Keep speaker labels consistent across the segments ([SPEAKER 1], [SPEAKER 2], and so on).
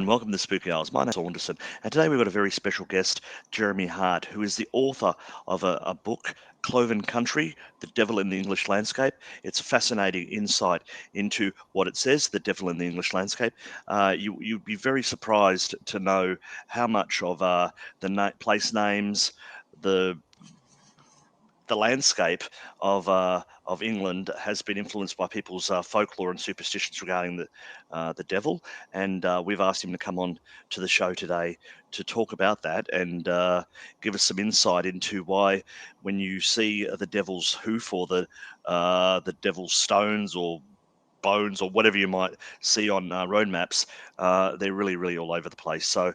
[SPEAKER 1] And welcome to the Spooky Hours. My name's Saunderson, and today we've got a very special guest, Jeremy Harte, who is the author of a book, Cloven Country, The Devil in the English Landscape. It's a fascinating insight into what it says, the devil in the English landscape. You'd be very surprised to know how much of place names, the the landscape of England has been influenced by people's folklore and superstitions regarding the devil, and we've asked him to come on to the show today to talk about that and give us some insight into why, when you see the devil's hoof or the devil's stones or bones or whatever you might see on road maps, they're really, really all over the place. So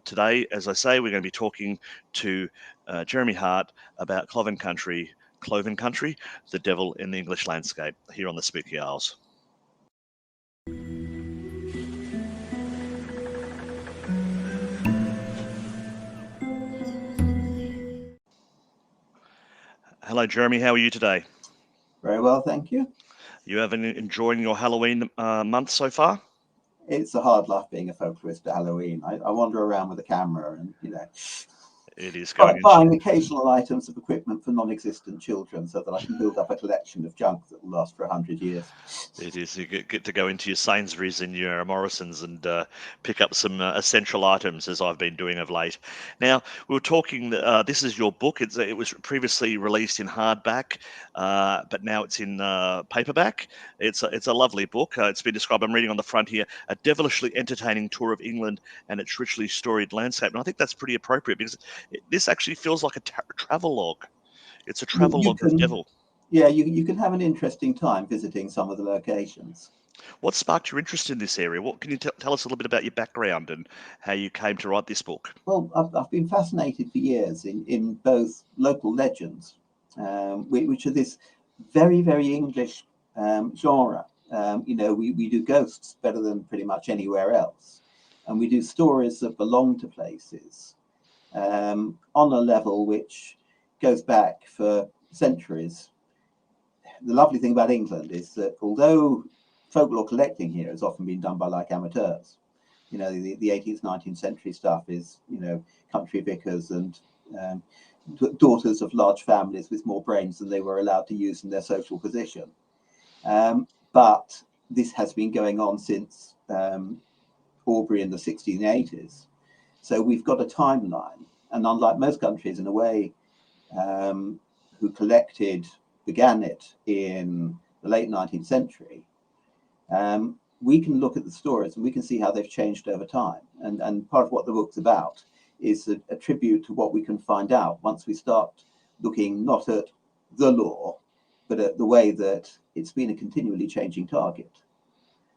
[SPEAKER 1] today, as I say, we're going to be talking to Jeremy Harte about Cloven Country, the devil in the English landscape, here on the Spooky Isles. Hello, Jeremy. How are you today?
[SPEAKER 2] Very well, thank you.
[SPEAKER 1] You have enjoying your Halloween month so far?
[SPEAKER 2] It's a hard life being a folklorist at Halloween. I wander around with a camera and,
[SPEAKER 1] It is going
[SPEAKER 2] buying occasional items of equipment for non-existent children so that I can build up a collection of junk that will last for 100 years.
[SPEAKER 1] It is. You get to go into your Sainsbury's and your Morrisons and pick up some essential items, as I've been doing of late. Now, we were talking. This is your book. It was previously released in hardback, but now it's in paperback. It's a lovely book. It's been described. I'm reading on the front here: a devilishly entertaining tour of England and its richly storied landscape. And I think that's pretty appropriate because this actually feels like a travelogue. It's a travelogue of devil.
[SPEAKER 2] Yeah, you can have an interesting time visiting some of the locations.
[SPEAKER 1] What sparked your interest in this area? What can you tell us a little bit about your background and how you came to write this book?
[SPEAKER 2] Well, I've been fascinated for years in both local legends, which are this very, very English genre. We do ghosts better than pretty much anywhere else. And we do stories that belong to places on a level which goes back for centuries. The lovely thing about England is that although folklore collecting here has often been done by like amateurs, the 18th, 19th century stuff is, country vicars and daughters of large families with more brains than they were allowed to use in their social position. But this has been going on since Aubrey in the 1680s. So we've got a timeline. And unlike most countries, in a way, who began it in the late 19th century, we can look at the stories and we can see how they've changed over time. And part of what the book's about is a tribute to what we can find out once we start looking not at the law, but at the way that it's been a continually changing target.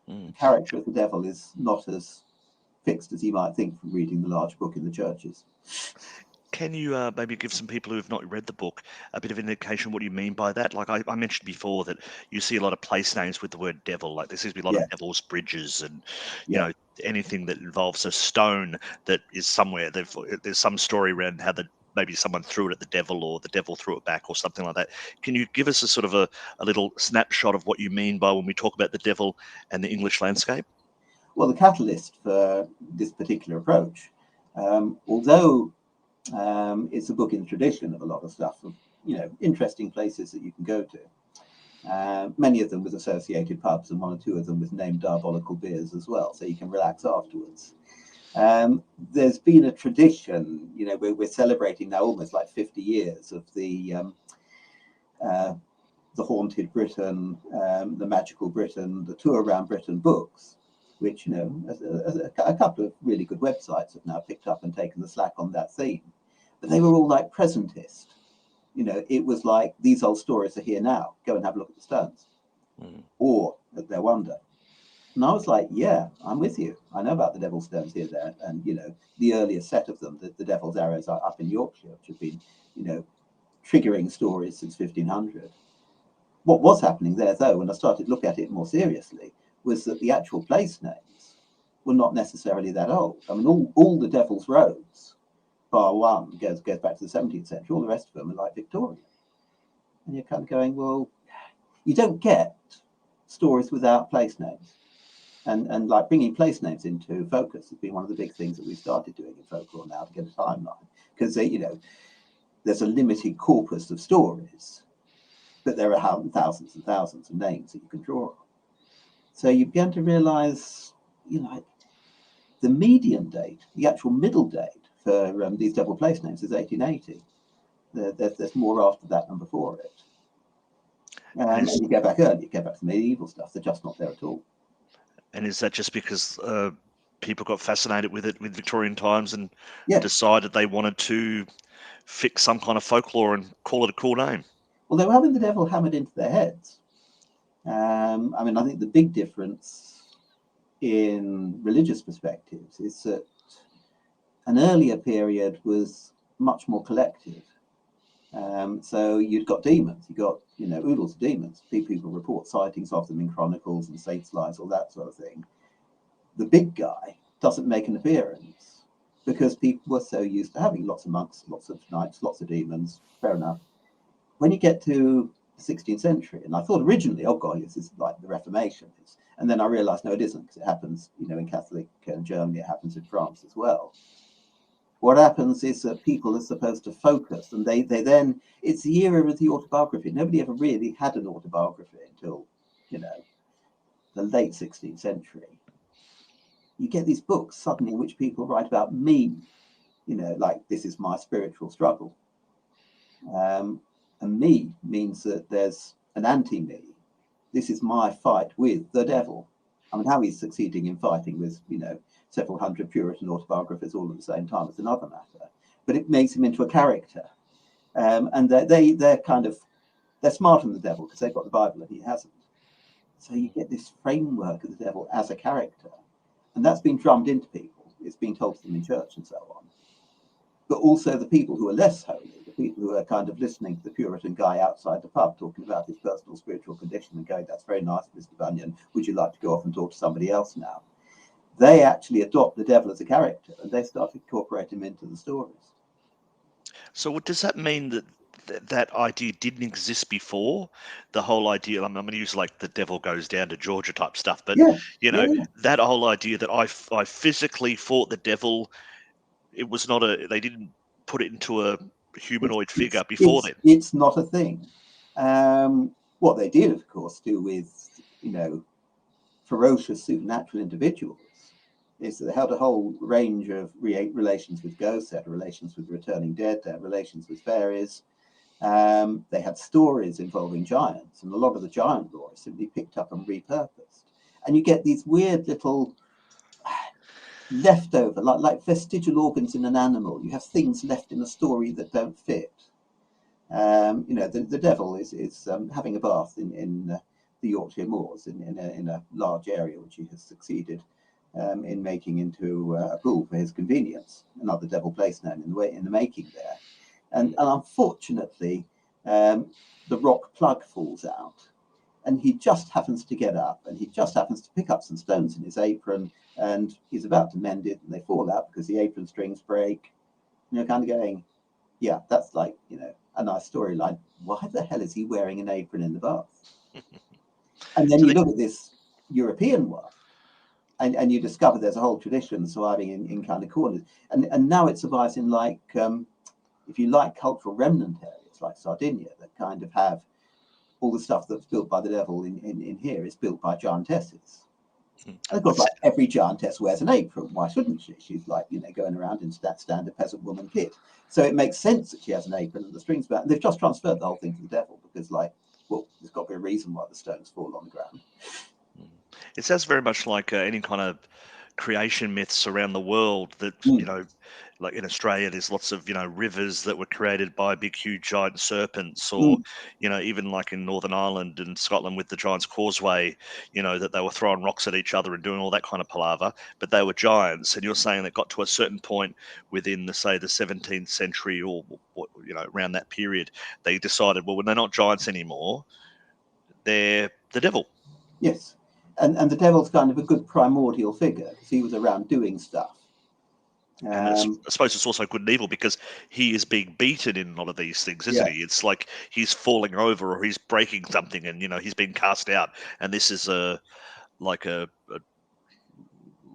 [SPEAKER 2] The character of the devil is not as fixed as you might think from reading the large book in the churches.
[SPEAKER 1] Can you maybe give some people who have not read the book a bit of indication what you mean by that? Like I mentioned before that you see a lot of place names with the word devil, like there seems to be a lot of devil's bridges and, anything that involves a stone that is somewhere. There's some story around how maybe someone threw it at the devil or the devil threw it back or something like that. Can you give us a sort of a little snapshot of what you mean by when we talk about the devil and the English landscape?
[SPEAKER 2] Well, the catalyst for this particular approach, although it's a book in the tradition of a lot of stuff of, interesting places that you can go to. Many of them with associated pubs and one or two of them with named diabolical beers as well, so you can relax afterwards. There's been a tradition, we're celebrating now almost like 50 years of the Haunted Britain, the Magical Britain, the Tour Around Britain books, which, a couple of really good websites have now picked up and taken the slack on that theme. But they were all like presentist. It was like, these old stories are here now. Go and have a look at the stones. Or at their wonder. And I was like, yeah, I'm with you. I know about the Devil's Stones here, there. And, the earliest set of them, the Devil's Arrows are up in Yorkshire, which have been, triggering stories since 1500. What was happening there, though, when I started to look at it more seriously, was that the actual place names were not necessarily that old. I mean, all the Devil's Roads, bar one, goes back to the 17th century. All the rest of them are like Victorian. And you're kind of going, well, you don't get stories without place names. and like bringing place names into focus has been one of the big things that we've started doing in folklore now to get a timeline, because there's a limited corpus of stories, but there are thousands and thousands of names that you can draw on. So you begin to realize, the median date, the actual middle date for these devil place names is 1880. There's more after that than before it. And you get back early, you get back to medieval stuff, they're just not there at all.
[SPEAKER 1] And is that just because people got fascinated with it with Victorian times and
[SPEAKER 2] Yeah.
[SPEAKER 1] decided they wanted to fix some kind of folklore and call it a cool name?
[SPEAKER 2] Well, they were having the devil hammered into their heads. I think the big difference in religious perspectives is that an earlier period was much more collective. So you'd got demons, you got oodles of demons. People report sightings of them in chronicles and saints' lives, all that sort of thing. The big guy doesn't make an appearance because people were so used to having lots of monks, lots of knights, lots of demons. Fair enough. When you get to the 16th century, and I thought originally, oh God, this is like the Reformation is, and then I realised no, it isn't, because it happens, in Catholic Germany, it happens in France as well. What happens is that people are supposed to focus, and they then, it's the era of the autobiography. Nobody ever really had an autobiography until, the late 16th century. You get these books suddenly in which people write about me, like this is my spiritual struggle. And me means that there's an anti-me. This is my fight with the devil. I mean, how he's succeeding in fighting with, several hundred Puritan autobiographies all at the same time is another matter. But it makes him into a character. And they're smarter than the devil because they've got the Bible and he hasn't. So you get this framework of the devil as a character. And that's been drummed into people. It's been told to them in church and so on. But also the people who are less holy, the people who are kind of listening to the Puritan guy outside the pub talking about his personal spiritual condition and going, that's very nice, Mr. Bunyan, would you like to go off and talk to somebody else now? They actually adopt the devil as a character and they start incorporating him into the stories.
[SPEAKER 1] So what does that mean that idea didn't exist before? The whole idea, I'm going to use like the devil goes down to Georgia type stuff, but that whole idea that I physically fought the devil, it was not they didn't put it into a humanoid figure before then.
[SPEAKER 2] It's not a thing. What they did, of course, do with, ferocious supernatural individuals is that they had a whole range of relations with ghosts, they had relations with returning dead, they had relations with fairies. They had stories involving giants, and a lot of the giant lore is simply picked up and repurposed. And you get these weird little leftover, like vestigial organs in an animal. You have things left in a story that don't fit. The devil is having a bath in the Yorkshire moors in a large area which he has succeeded in making into a pool for his convenience. Another devil place name in the making there. And unfortunately, the rock plug falls out, and he just happens to get up, and he just happens to pick up some stones in his apron, and he's about to mend it, and they fall out because the apron strings break. Kind of going, yeah, that's like, a nice storyline. Why the hell is he wearing an apron in the bath? And then you look at this European one, and you discover there's a whole tradition surviving in kind of corners. And now it survives in like, if you like cultural remnant areas like Sardinia that kind of have all the stuff that's built by the devil in here is built by giantesses. And of course, like every giantess wears an apron. Why shouldn't she? She's like, going around in that standard peasant woman kit. So it makes sense that she has an apron and the strings back. And they've just transferred the whole thing to the devil because, there's got to be a reason why the stones fall on the ground.
[SPEAKER 1] It sounds very much like any kind of creation myths around the world that, like in Australia, there's lots of, rivers that were created by big, huge, giant serpents, or, even like in Northern Ireland and Scotland with the Giant's Causeway, that they were throwing rocks at each other and doing all that kind of palaver, but they were giants. And you're saying that got to a certain point within the 17th century or, around that period, they decided, well, when they're not giants anymore, they're the devil.
[SPEAKER 2] Yes. And the devil's kind of a good primordial figure because he was around doing stuff.
[SPEAKER 1] And I suppose it's also good and evil because he is being beaten in a lot of these things, isn't he? It's like he's falling over or he's breaking something and, he's being cast out. And this is like a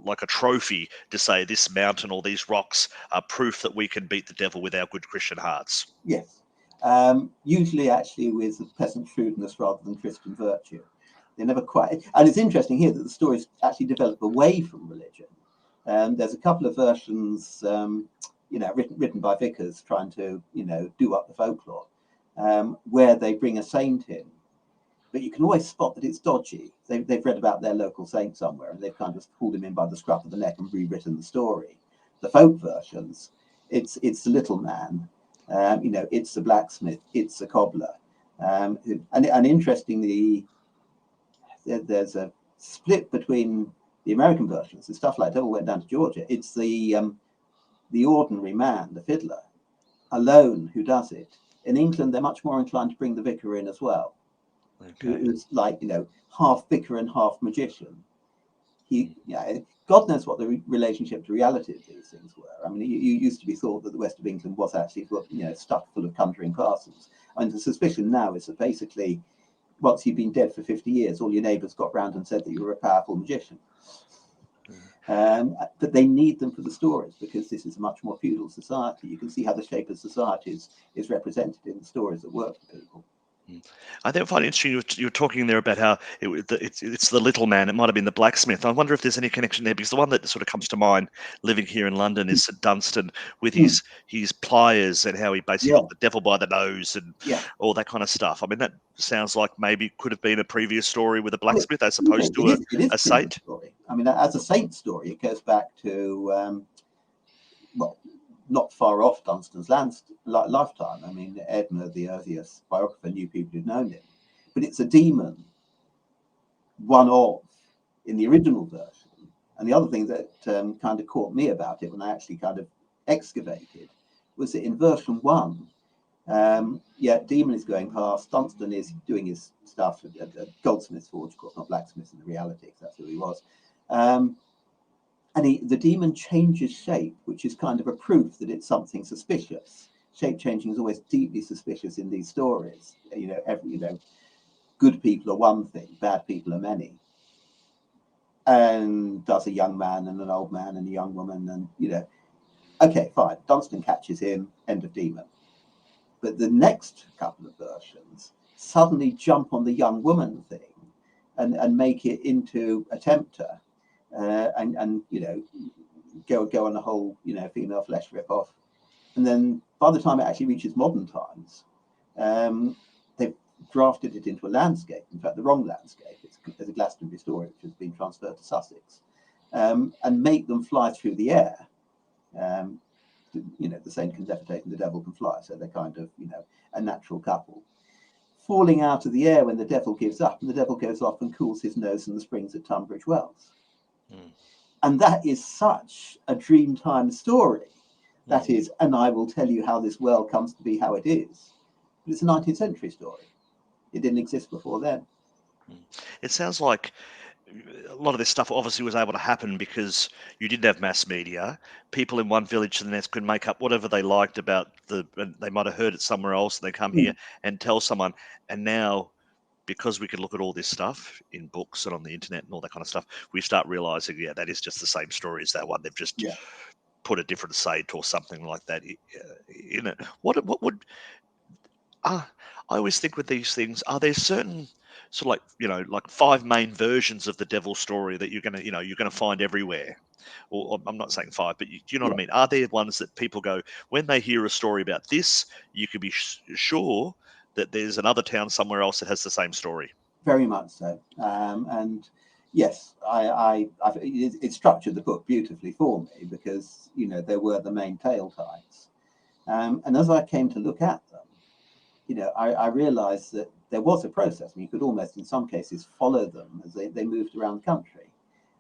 [SPEAKER 1] like a trophy to say this mountain or these rocks are proof that we can beat the devil with our good Christian hearts.
[SPEAKER 2] Yes. Usually actually with peasant shrewdness rather than Christian virtue. They never quite, and it's interesting here that the stories actually develop away from religion. There's a couple of versions, written by vicars trying to, do up the folklore, where they bring a saint in, but you can always spot that it's dodgy. They've read about their local saint somewhere, and they've kind of pulled him in by the scruff of the neck and rewritten the story. The folk versions, it's the little man, it's the blacksmith, it's the cobbler, and interestingly, there's a split between the American versions. The stuff like Devil Went Down to Georgia. It's the ordinary man, the fiddler, alone who does it. In England, they're much more inclined to bring the vicar in as well, who's like half vicar and half magician. God knows what the relationship to reality of these things were. I mean, you used to be thought that the west of England was actually stuck full of conjuring parsons. And the suspicion now is that basically, once you've been dead for 50 years, all your neighbours got round and said that you were a powerful magician. But they need them for the stories because this is a much more feudal society. You can see how the shape of societies is represented in the stories that work for people.
[SPEAKER 1] I think I find it interesting you were talking there about how it's the little man. It might have been the blacksmith. I wonder if there's any connection there, because the one that sort of comes to mind living here in London is St Dunstan with his pliers and how he basically got the devil by the nose and all that kind of stuff. I mean, that sounds like maybe could have been a previous story with a blacksmith as opposed to a saint.
[SPEAKER 2] Story. I mean, as a saint story, it goes back to not far off Dunstan's lifetime. I mean, Edna, the earliest biographer, knew people who'd known him. But it's a demon, one of, in the original version. And the other thing that kind of caught me about it when I actually kind of excavated was that in version 1, demon is going past, Dunstan is doing his stuff at Goldsmith's Forge, of course, not blacksmith in the reality, because that's who he was. And the demon changes shape, which is kind of a proof that it's something suspicious. Shape changing is always deeply suspicious in these stories. Good people are one thing, bad people are many. And does a young man and an old man and a young woman, and okay, fine. Dunstan catches him, end of demon. But the next couple of versions suddenly jump on the young woman thing and make it into a tempter. And go on a whole female flesh rip off, and then by the time it actually reaches modern times, they've drafted it into a landscape. In fact, the wrong landscape. It's a Glastonbury story which has been transferred to Sussex, and make them fly through the air. The saint can levitate and the devil can fly, so they're kind of a natural couple. Falling out of the air when the devil gives up, and the devil goes off and cools his nose in the springs at Tunbridge Wells. And that is such a Dreamtime story. That is, and I will tell you how this world comes to be how it is. But it's a 19th century story. It didn't exist before then.
[SPEAKER 1] It sounds like a lot of this stuff obviously was able to happen because you didn't have mass media. People in one village to the next could make up whatever they liked about they might have heard it somewhere else, and they come here and tell someone. And now, because we can look at all this stuff in books and on the internet and all that kind of stuff, we start realizing, that is just the same story as that one. They've just put a different saint or something like that in it. What would I always think with these things, are there certain sort of like 5 main versions of the devil story that you're gonna find everywhere? Or I'm not saying 5, but do you know what I mean? Are there ones that people go, when they hear a story about this, you can be sure that there's another town somewhere else that has the same story?
[SPEAKER 2] Very much so. And yes, it structured the book beautifully for me because there were the main tale types, and as I came to look at them, I realized that there was a process. I mean, you could almost, in some cases, follow them as they moved around the country.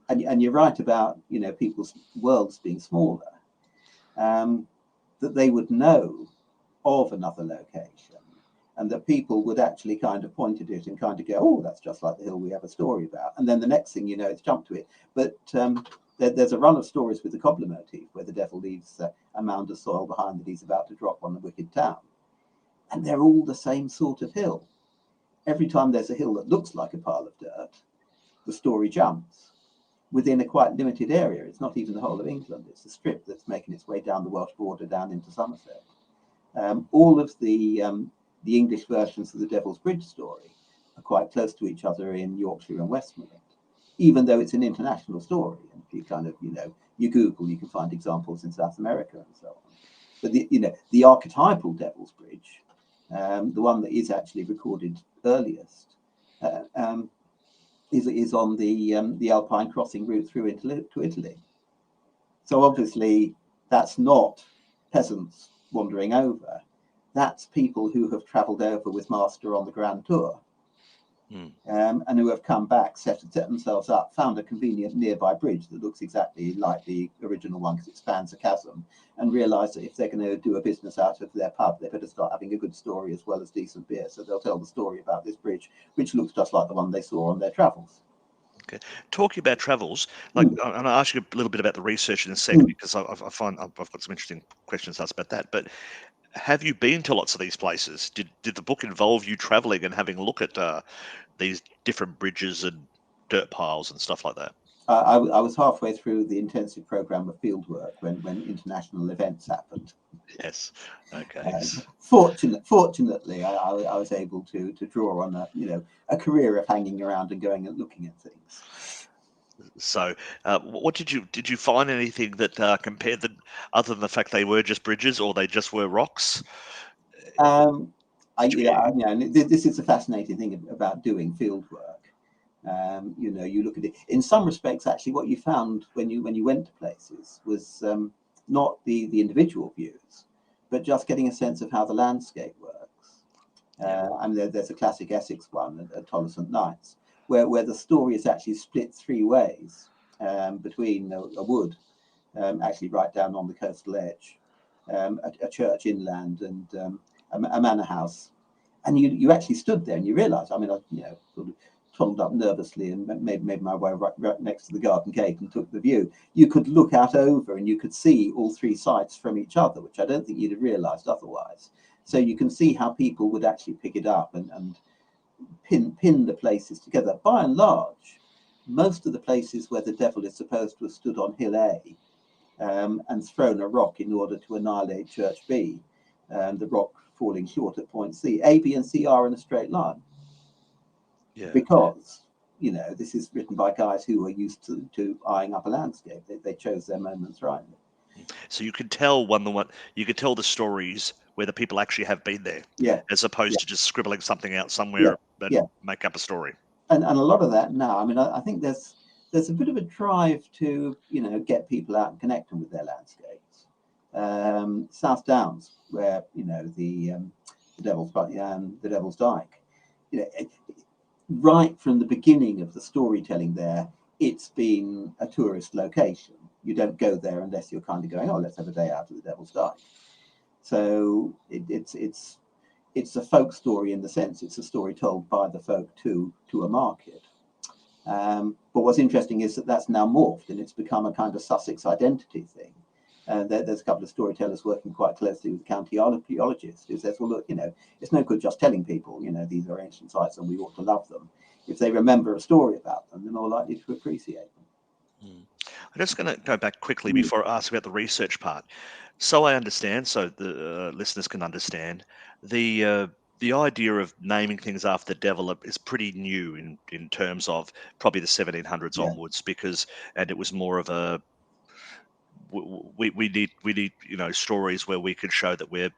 [SPEAKER 2] And you're right about people's worlds being smaller, that they would know of another location, and that people would actually kind of point at it and kind of go, oh, that's just like the hill we have a story about. And then the next thing you know, it's jumped to it. But there's a run of stories with the cobbler motif where the devil leaves a mound of soil behind that he's about to drop on the wicked town. And they're all the same sort of hill. Every time there's a hill that looks like a pile of dirt, the story jumps. within a quite limited area. It's not even the whole of England. It's a strip that's making its way down the Welsh border down into Somerset. All of the English versions of the Devil's Bridge story are quite close to each other in Yorkshire and Westmoreland, even though it's an international story. And if you kind of, you Google, you can find examples in South America and so on. But the archetypal Devil's Bridge, the one that is actually recorded earliest, is on the Alpine crossing route through to Italy. So obviously that's not peasants wandering over. That's people who have travelled over with Master on the Grand Tour, and who have come back, set themselves up, found a convenient nearby bridge that looks exactly like the original one because it spans a chasm, and realised that if they're going to do a business out of their pub, they better start having a good story as well as decent beer. So they'll tell the story about this bridge, which looks just like the one they saw on their travels.
[SPEAKER 1] Okay. Talking about travels, like, and I'll ask you a little bit about the research in a second, because I find I've got some interesting questions to ask about that. But have you been to lots of these places? Did the book involve you travelling and having a look at these different bridges and dirt piles and stuff like that?
[SPEAKER 2] I was halfway through the intensive program of fieldwork when international events happened.
[SPEAKER 1] Yes. Okay.
[SPEAKER 2] Fortunately, I was able to draw on a career of hanging around and going and looking at things.
[SPEAKER 1] So, what did you find anything that compared them, other than the fact they were just bridges or they just were rocks?
[SPEAKER 2] This is a fascinating thing about doing field work. You look at it in some respects. Actually, what you found when you went to places was not the individual views, but just getting a sense of how the landscape works. There's a classic Essex one at Tolleson Knights, where the story is actually split three ways between a wood, actually right down on the coastal edge, a church inland, and a manor house. And you actually stood there and you realised, I sort of toddled up nervously and made my way right next to the garden gate and took the view. You could look out over and you could see all three sites from each other, which I don't think you'd have realised otherwise. So you can see how people would actually pick it up and pin the places together. By and large, most of the places where the devil is supposed to have stood on Hill A and thrown a rock in order to annihilate Church B, the rock falling short at point C, A, B, and C are in a straight line. Yeah. Because this is written by guys who are used to eyeing up a landscape. They chose their moments rightly.
[SPEAKER 1] So you could tell you could tell the stories where the people actually have been there, as opposed to just scribbling something out somewhere and make up a story.
[SPEAKER 2] And a lot of that now, I think there's a bit of a drive to get people out and connecting with their landscapes. South Downs, where the Devil's Dyke, right from the beginning of the storytelling there, it's been a tourist location. You don't go there unless you're kind of going, oh, let's have a day out at the Devil's Dyke. So it's a folk story in the sense it's a story told by the folk to a market. But what's interesting is that's now morphed and it's become a kind of Sussex identity thing. There's a couple of storytellers working quite closely with county archaeologists who says, well, look, it's no good just telling people, these are ancient sites and we ought to love them. If they remember a story about them, they're more likely to appreciate them.
[SPEAKER 1] I'm just going to go back quickly before I ask about the research part. So I understand, so the listeners can understand, the idea of naming things after the devil is pretty new in terms of probably the 1700s onwards, and it was more of a we need stories where we can show that we're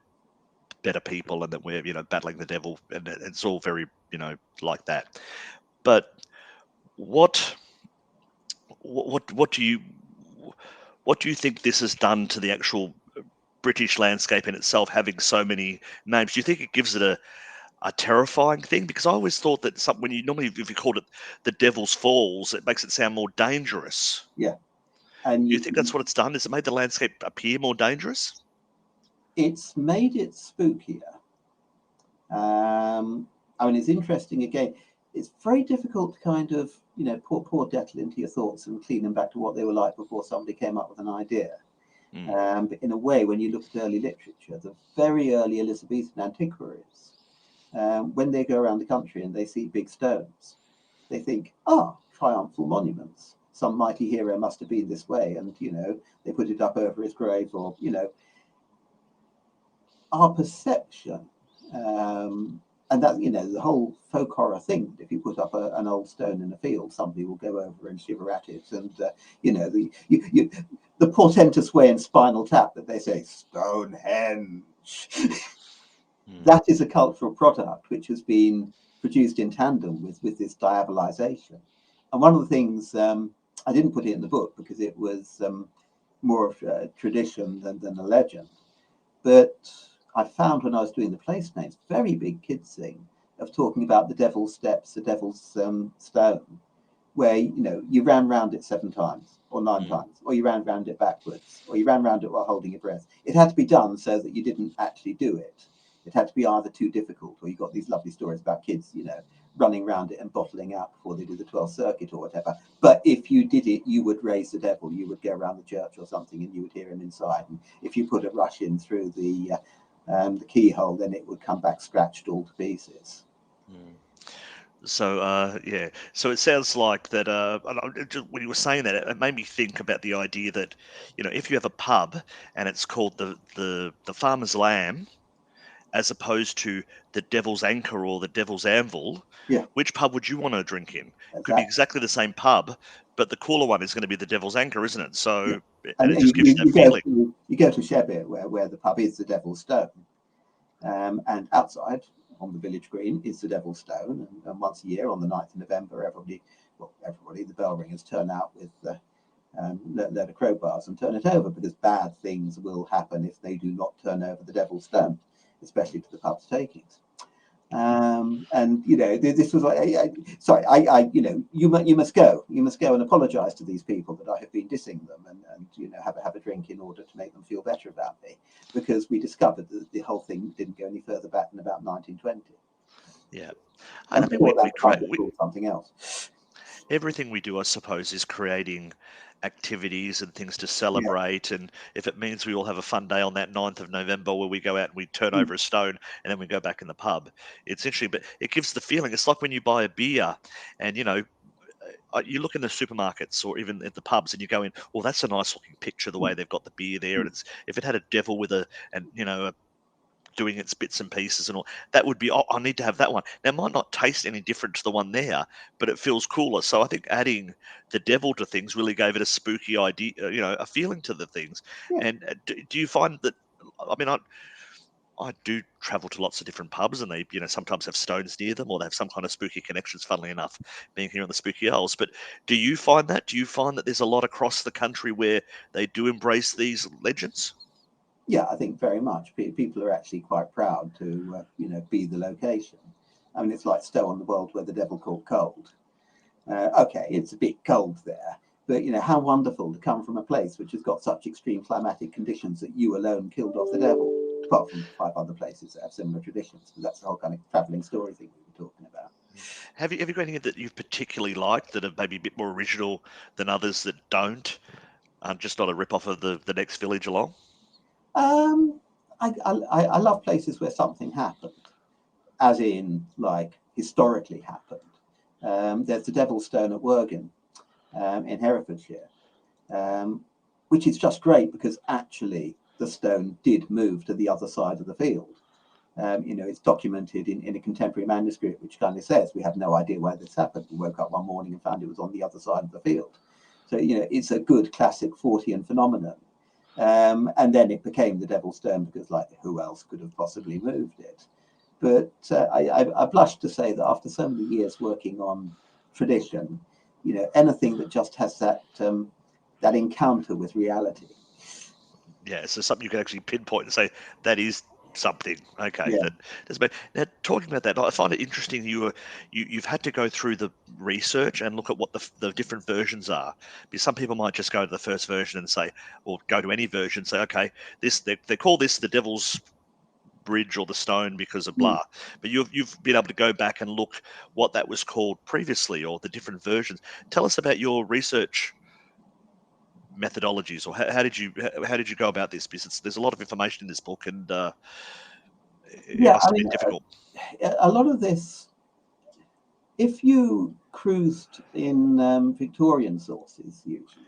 [SPEAKER 1] better people and that we're battling the devil, and it's all very like that. But what do you think this has done to the actual British landscape in itself, having so many names? Do you think it gives it a terrifying thing? Because I always thought that when you normally, if you called it the Devil's Falls, it makes it sound more dangerous.
[SPEAKER 2] Yeah. And
[SPEAKER 1] you think that's what it's done? Has it made the landscape appear more dangerous?
[SPEAKER 2] It's made it spookier. It's interesting again. It's very difficult to kind of, pour Dettel into your thoughts and clean them back to what they were like before somebody came up with an idea. But in a way, when you look at early literature, the very early Elizabethan antiquaries, when they go around the country and they see big stones, they think, triumphal monuments. some mighty hero must have been this way, and they put it up over his grave, or our perception, and that the whole folk horror thing. If you put up an old stone in a field, somebody will go over and shiver at it, and the portentous way in Spinal Tap that they say Stonehenge. That is a cultural product which has been produced in tandem with this diabolization. And one of the things, I didn't put it in the book because it was more of a tradition than a legend, but I found when I was doing the place names, very big kids thing of talking about the Devil's Steps, the Devil's Stone, where you ran round it 7 times or 9 times, or you ran round it backwards, or you ran round it while holding your breath. It had to be done so that you didn't actually do it. It had to be either too difficult, or you got these lovely stories about kids, running around it and bottling out before they do the 12th circuit or whatever. But if you did it, you would raise the devil. You would go around the church or something, and you would hear him inside. And if you put a rush in through the keyhole, then it would come back scratched all to pieces.
[SPEAKER 1] So so it sounds like that. When you were saying that, it made me think about the idea that if you have a pub and it's called the Farmer's Lamb, as opposed to the Devil's Anchor or the Devil's Anvil,
[SPEAKER 2] Yeah,
[SPEAKER 1] which pub would you want to drink in? Could be
[SPEAKER 2] exactly.
[SPEAKER 1] exactly the same pub, but the cooler one is going to be the Devil's Anchor, isn't it?
[SPEAKER 2] Yeah.
[SPEAKER 1] So, and
[SPEAKER 2] And
[SPEAKER 1] it just gives you that
[SPEAKER 2] you
[SPEAKER 1] feeling.
[SPEAKER 2] go to Shebbet, where the pub is the Devil's Stone, and outside on the village green is the Devil's Stone, and once a year on the 9th of November, everybody, the bell ringers turn out with load of crowbars and turn it over, because bad things will happen if they do not turn over the Devil's Stone, especially to the pub's takings. And this was like, you must go and apologize to these people that I have been dissing them, and have a drink in order to make them feel better about me, because we discovered that the whole thing didn't go any further back than about 1920.
[SPEAKER 1] Yeah, and
[SPEAKER 2] And
[SPEAKER 1] I mean
[SPEAKER 2] before that,
[SPEAKER 1] we
[SPEAKER 2] the pub
[SPEAKER 1] create
[SPEAKER 2] was called something else.
[SPEAKER 1] everything we do, I suppose, is creating activities and things to
[SPEAKER 2] Yeah.
[SPEAKER 1] celebrate. And if it means we all have a fun day on that 9th of November where we go out and we turn
[SPEAKER 2] Mm.
[SPEAKER 1] over a stone and then we go back in the pub, it's interesting, but it gives the feeling. It's like when you buy a beer and, you look in the supermarkets or even at the pubs and you go in, well, that's a nice looking picture, the way they've got the beer there. And if it had a devil with doing its bits and pieces and all, that would be, oh, I need to have that one. Now, it might not taste any different to the one there, but it feels cooler. So I think adding the devil to things really gave it a spooky idea, a feeling to the things.
[SPEAKER 2] Yeah.
[SPEAKER 1] And do you find that, I mean, I do travel to lots of different pubs, and they, sometimes have stones near them, or they have some kind of spooky connections, funnily enough, being here on the Spooky Isles. But do you find that? Do you find that there's a lot across the country where they do embrace these legends?
[SPEAKER 2] Yeah, I think very much. People are actually quite proud to, be the location. I mean, it's like Stow on the Wold where the devil caught cold. Okay, it's a bit cold there, but how wonderful to come from a place which has got such extreme climatic conditions that you alone killed off the devil, apart from 5 other places that have similar traditions. But that's the whole kind of travelling story thing we were talking about.
[SPEAKER 1] Have you got any that you've particularly liked that are maybe a bit more original than others that don't? Just not a rip off of the next village along.
[SPEAKER 2] Um, I love places where something happened, as in like historically happened. There's the Devil's Stone at Worgen in Herefordshire, which is just great because actually the stone did move to the other side of the field. It's documented in a contemporary manuscript, which kind of says we have no idea why this happened. We woke up one morning and found it was on the other side of the field. So, it's a good classic Fortean phenomenon. And then it became the Devil's Stone because, like, who else could have possibly moved it? But I blush to say that after so many years working on tradition, anything that just has that encounter with reality.
[SPEAKER 1] Yeah, so something you can actually pinpoint and say that is something. Okay,
[SPEAKER 2] Yeah.
[SPEAKER 1] that does. But now, talking about that, I find it interesting. You've had to go through the research and look at what the different versions are, because some people might just go to the first version and say, or go to any version, say, okay, this they call this the Devil's Bridge or the Stone because of
[SPEAKER 2] Mm.
[SPEAKER 1] blah. But you've been able to go back and look what that was called previously or the different versions. Tell us about your research methodologies, or how did you go about this? Because there's a lot of information in this book, and it
[SPEAKER 2] Yeah,
[SPEAKER 1] must
[SPEAKER 2] I
[SPEAKER 1] have
[SPEAKER 2] mean,
[SPEAKER 1] been difficult.
[SPEAKER 2] a lot of this if you cruised in Victorian sources, usually,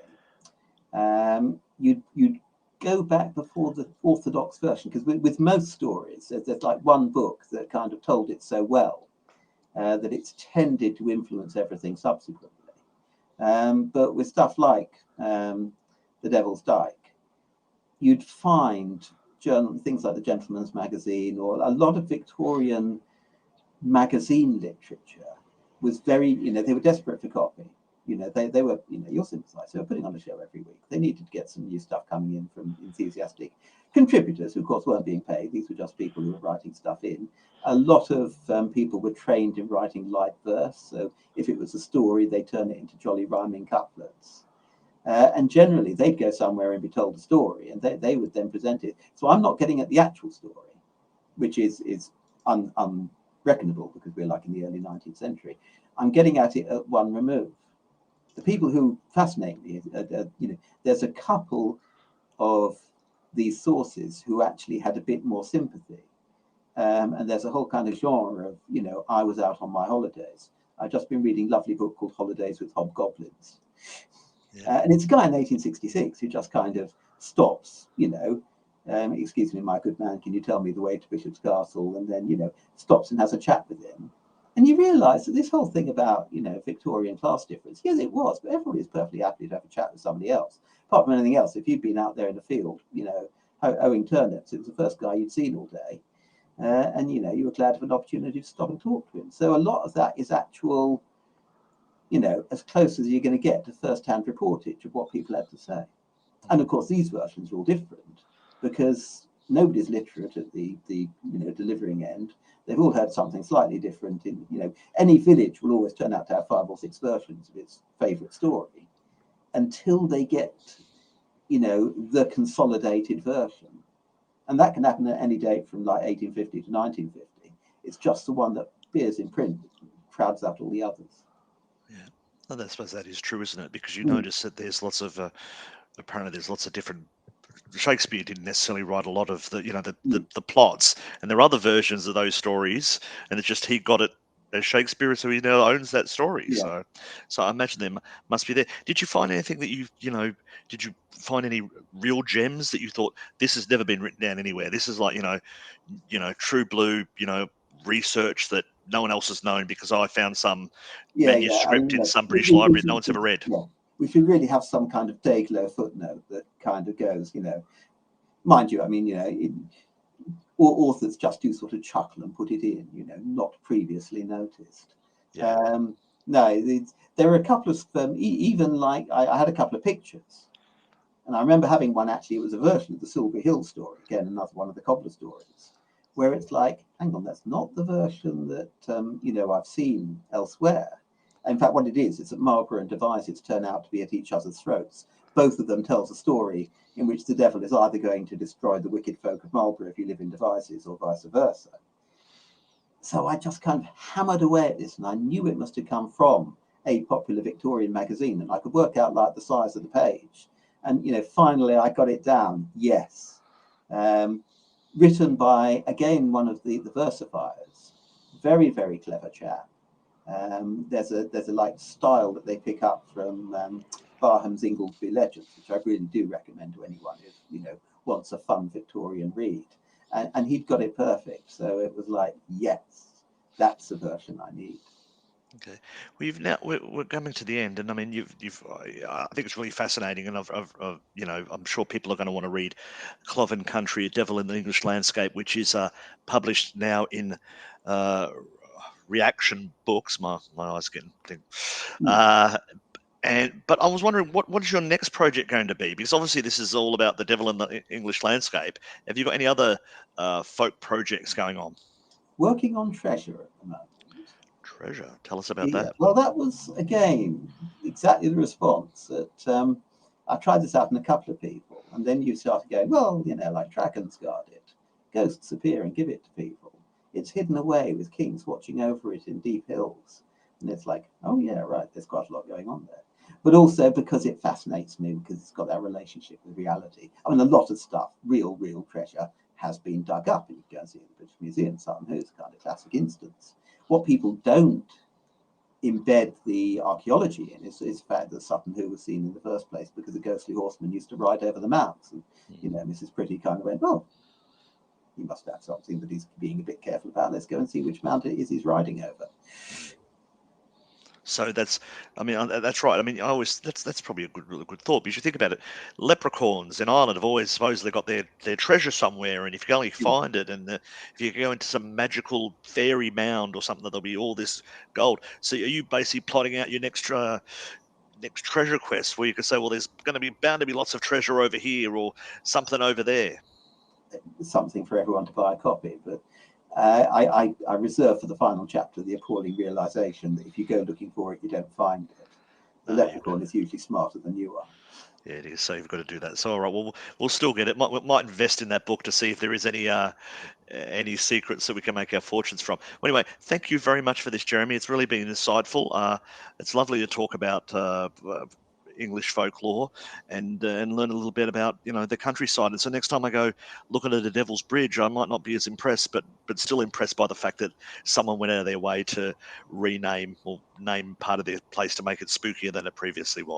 [SPEAKER 2] you'd go back before the orthodox version, because with most stories, there's like one book that kind of told it so well that it's tended to influence everything subsequently. But with stuff like The Devil's Dyke, you'd find things like the Gentleman's Magazine, or a lot of Victorian magazine literature was very, they were desperate for copy. They were, you'll sympathize. They were putting on a show every week. They needed to get some new stuff coming in from enthusiastic contributors who, of course, weren't being paid. These were just people who were writing stuff in. A lot of people were trained in writing light verse. So if it was a story, they turn it into jolly rhyming couplets. And generally, they'd go somewhere and be told a story, and they would then present it. So I'm not getting at the actual story, which is unreckonable because we're like in the early 19th century. I'm getting at it at one remove. The people who fascinate me, there's a couple of these sources who actually had a bit more sympathy. And there's a whole kind of genre of, I was out on my holidays. I've just been reading a lovely book called Holidays with Hobgoblins. Yeah. And it's a guy in 1866 who just kind of stops, excuse me, my good man, can you tell me the way to Bishop's Castle? And then, stops and has a chat with him. And you realise that this whole thing about, Victorian class difference, yes, it was, but everybody is perfectly happy to have a chat with somebody else. Apart from anything else, if you'd been out there in the field, hoeing turnips, it was the first guy you'd seen all day. And, you were glad of an opportunity to stop and talk to him. So a lot of that is actual, as close as you're going to get to first-hand reportage of what people had to say. And, of course, these versions are all different because nobody's literate at the delivering end. They've all heard something slightly different. Any village will always turn out to have 5 or 6 versions of its favourite story until they get, the consolidated version. And that can happen at any date from like 1850 to 1950. It's just the one that appears in print that crowds out all the others.
[SPEAKER 1] Yeah, and I suppose that is true, isn't it? Because you notice that there's lots of apparently there's lots of different. Shakespeare didn't necessarily write a lot of the the plots, and there are other versions of those stories, and it's just he got it as Shakespeare, so he now owns that story.
[SPEAKER 2] Yeah.
[SPEAKER 1] So I imagine there must be there. Did you find anything that did you find any real gems that you thought this has never been written down anywhere? This is like true blue research that no one else has known because I found some manuscript in some British library that no one's ever read.
[SPEAKER 2] Yeah. We should really have some kind of Dayglow footnote that kind of goes, mind you, authors just do sort of chuckle and put it in, not previously noticed. Yeah. No, there are a couple of, even like I had a couple of pictures. And I remember having one, actually, it was a version of the Silver Hill story, again, another one of the cobbler stories, where it's like, hang on, that's not the version that, I've seen elsewhere. In fact, what it is that Marlborough and Devizes turn out to be at each other's throats. Both of them tells a story in which the devil is either going to destroy the wicked folk of Marlborough if you live in Devizes or vice versa. So I just kind of hammered away at this, and I knew it must have come from a popular Victorian magazine, and I could work out like the size of the page. And, finally I got it down. Yes. Written by, again, one of the versifiers. Very, very clever chap. There's a like style that they pick up from Barham's Ingoldsby Legends, which I really do recommend to anyone who wants a fun Victorian read. And he'd got it perfect, so it was like, yes, that's the version I need.
[SPEAKER 1] Okay, we're coming to the end, and I mean I think it's really fascinating, and I'm sure people are going to want to read Cloven Country, A Devil in the English Landscape, which is published now in Reaction Books. My eyes are getting thin. But I was wondering, what is your next project going to be? Because obviously this is all about the devil in the English landscape. Have you got any other folk projects going on?
[SPEAKER 2] Working on Treasure at the moment.
[SPEAKER 1] Treasure. Tell us about that.
[SPEAKER 2] Well, that was, again, exactly the response that I tried this out on a couple of people, and then you started going, well, like dragons guard it. Ghosts appear and give it to people. It's hidden away with kings watching over it in deep hills. And it's like, oh, yeah, right, there's quite a lot going on there. But also because it fascinates me, because it's got that relationship with reality. I mean, a lot of stuff, real treasure, has been dug up, and you can go and see it in the British Museum. Sutton Hoo is a kind of classic instance. What people don't embed the archaeology in is the fact that Sutton Hoo was seen in the first place because a ghostly horseman used to ride over the mounts. And, Mrs. Pretty kind of went, "Oh, he must have something that he's being a bit careful about. Let's go and see which mount it is he's riding over."
[SPEAKER 1] So that's, I mean, that's right. I mean, that's probably a really good thought because you think about it. Leprechauns in Ireland have always supposedly got their treasure somewhere, and if you can only find it, and if you go into some magical fairy mound or something, there'll be all this gold. So are you basically plotting out your next treasure quest where you can say, well, there's going to be bound to be lots of treasure over here or something over there?
[SPEAKER 2] Something for everyone to buy a copy, but I reserve for the final chapter the appalling realization that if you go looking for it, you don't find it. The leprechaun is usually smarter than you are.
[SPEAKER 1] Yeah, it is. So you've got to do that. So all right, well, we'll still get it. We might invest in that book to see if there is any secrets that we can make our fortunes from. Well, anyway, thank you very much for this, Jeremy. It's really been insightful. It's lovely to talk about English folklore and learn a little bit about the countryside. And so next time I go looking at the Devil's Bridge, I might not be as impressed, but still impressed by the fact that someone went out of their way to rename or name part of their place to make it spookier than it previously was.